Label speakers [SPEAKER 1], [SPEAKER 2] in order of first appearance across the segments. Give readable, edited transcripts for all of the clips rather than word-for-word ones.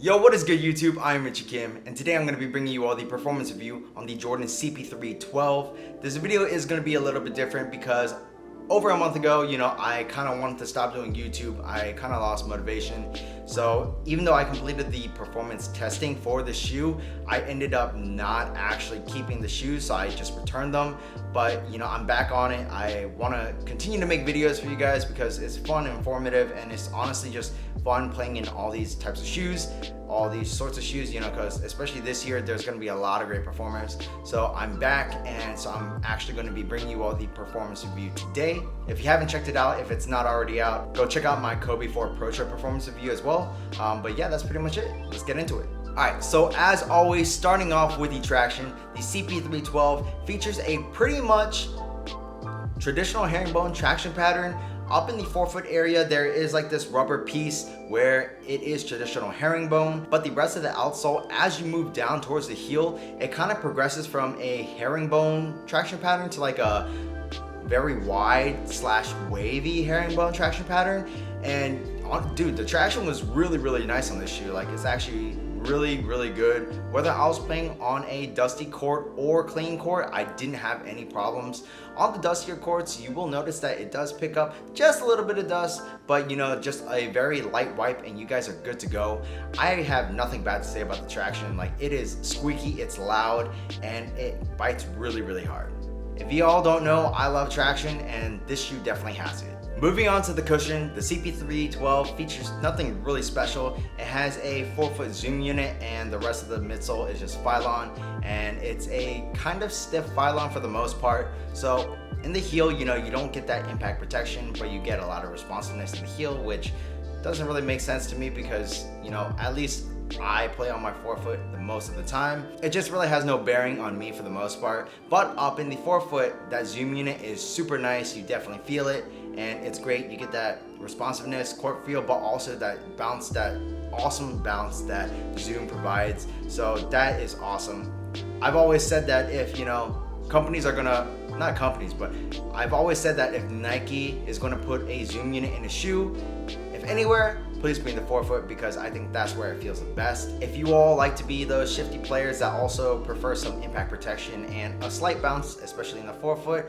[SPEAKER 1] Yo, what is good YouTube? I'm Richie Kim, and today I'm going to be bringing you all the performance review on the Jordan CP3.12. This video is going to be a little bit different because over a month ago, I kind of wanted to stop doing YouTube. I kind of lost motivation. So even though I completed the performance testing for the shoe, I ended up not actually keeping the shoes, so I just returned them. But I'm back on it. I want to continue to make videos for you guys because it's fun and informative, and it's honestly just fun playing in all these types of shoes, all these sorts of shoes, because especially this year there's going to be a lot of great performers. So I'm back, and so I'm actually going to be bringing you all the performance review today. If you haven't checked it out, if it's not already out, go check out my Kobe 4 Pro Trip performance review as well. But yeah, that's pretty much it. Let's get into it. Alright, so as always, starting off with the traction, the CP3.12 features a pretty much traditional herringbone traction pattern. Up in the forefoot area, there is like this rubber piece where it is traditional herringbone, but the rest of the outsole, as you move down towards the heel, it kind of progresses from a herringbone traction pattern to like a very wide slash wavy herringbone traction pattern. And dude, the traction was really nice on this shoe. Like, it's actually really good. Whether I was playing on a dusty court or clean court, I didn't have any problems. On the dustier courts, you will notice that it does pick up just a little bit of dust, but just a very light wipe and you guys are good to go. I have nothing bad to say about the traction. Like, it is squeaky, it's loud, and it bites really hard. If you all don't know, I love traction, and this shoe definitely has it. Moving on to the cushion, the CP3.12 features nothing really special. It has a 4-foot zoom unit, and the rest of the midsole is just Phylon, and it's a kind of stiff Phylon for the most part. So in the heel, you don't get that impact protection, but you get a lot of responsiveness in the heel, which doesn't really make sense to me because, at least I play on my forefoot the most of the time. It just really has no bearing on me for the most part. But up in the forefoot, that zoom unit is super nice. You definitely feel it, and it's great. You get that responsiveness, court feel, but also that bounce, that awesome bounce that zoom provides. So that is awesome. I've always said that if companies are gonna, not companies, but I've always said that if Nike is gonna put a zoom unit in a shoe, if anywhere, please be in the forefoot, because I think that's where it feels the best. If you all like to be those shifty players that also prefer some impact protection and a slight bounce, especially in the forefoot,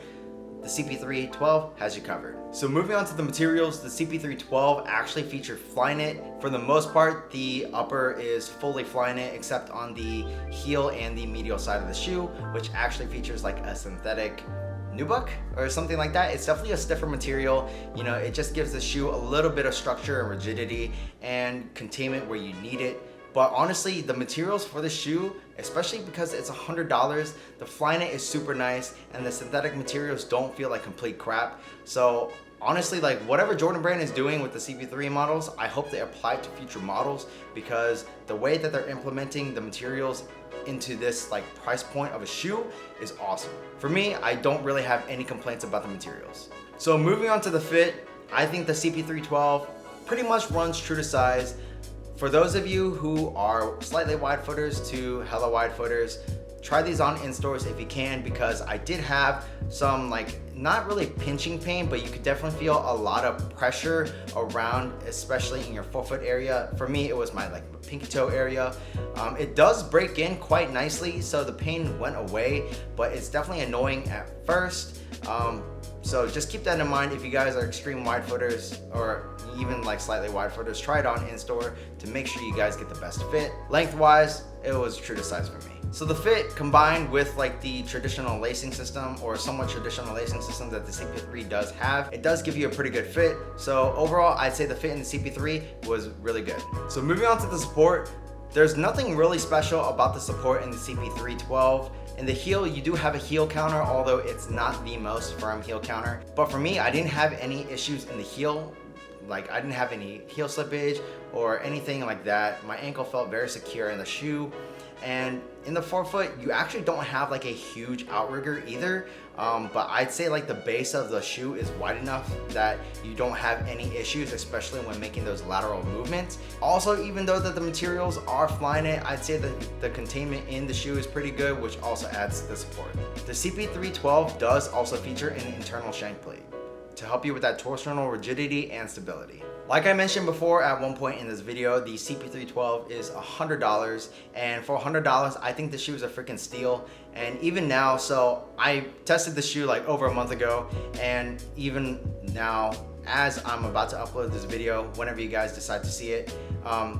[SPEAKER 1] the CP3.12 has you covered. So moving on to the materials, the CP3.12 actually featured Flyknit. For the most part, the upper is fully Flyknit except on the heel and the medial side of the shoe, which actually features like a synthetic nubuck or something like that. It's definitely a stiffer material. It just gives the shoe a little bit of structure and rigidity and containment where you need it. But honestly, the materials for the shoe, especially because it's $100, the Flyknit is super nice, and the synthetic materials don't feel like complete crap. So honestly, like, whatever Jordan Brand is doing with the CP3 models, I hope they apply to future models, because the way that they're implementing the materials into this like price point of a shoe is awesome. For me, I don't really have any complaints about the materials. So moving on to the fit, I think the CP3.12 pretty much runs true to size. For those of you who are slightly wide footers to hella wide footers, try these on in stores if you can, because I did have some like not really pinching pain, but you could definitely feel a lot of pressure around, especially in your forefoot area. For me, it was my like pinky toe area. It does break in quite nicely, so the pain went away, but it's definitely annoying at first. So just keep that in mind if you guys are extreme wide footers or even like slightly wide footers. Try it on in store to make sure you guys get the best fit. Lengthwise, it was true to size for me. So the fit, combined with like the traditional lacing system or somewhat traditional lacing system that the CP3 does have, it does give you a pretty good fit. So overall, I'd say the fit in the CP3 was really good. So moving on to the support, there's nothing really special about the support in the CP3.12. In the heel, you do have a heel counter, although it's not the most firm heel counter. But for me, I didn't have any issues in the heel. Like, I didn't have any heel slippage or anything like that. My ankle felt very secure in the shoe. And in the forefoot, you actually don't have like a huge outrigger either. But I'd say like the base of the shoe is wide enough that you don't have any issues, especially when making those lateral movements. Also, even though that the materials are Flyknit, I'd say that the containment in the shoe is pretty good, which also adds to the support. The CP3.12 does also feature an internal shank plate to help you with that torsional rigidity and stability. Like I mentioned before at one point in this video, the CP3.12 is $100, and for $100 I think the shoe is a freaking steal. And even now, so I tested the shoe like over a month ago, and even now as I'm about to upload this video, whenever you guys decide to see it,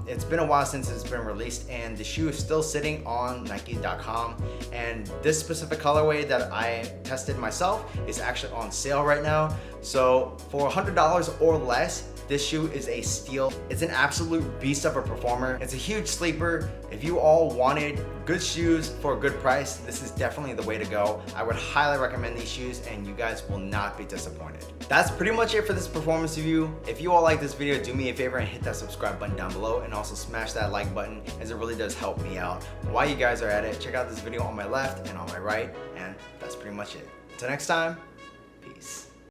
[SPEAKER 1] it's been a while since it's been released, and the shoe is still sitting on Nike.com. And this specific colorway that I tested myself is actually on sale right now. So for $100 or less, this shoe is a steal. It's an absolute beast of a performer. It's a huge sleeper. If you all wanted good shoes for a good price, this is definitely the way to go. I would highly recommend these shoes, and you guys will not be disappointed. That's pretty much it for this performance review. If you all like this video, do me a favor and hit that subscribe button down below, and also smash that like button, as it really does help me out. While you guys are at it, check out this video on my left and on my right, and that's pretty much it. Until next time, peace.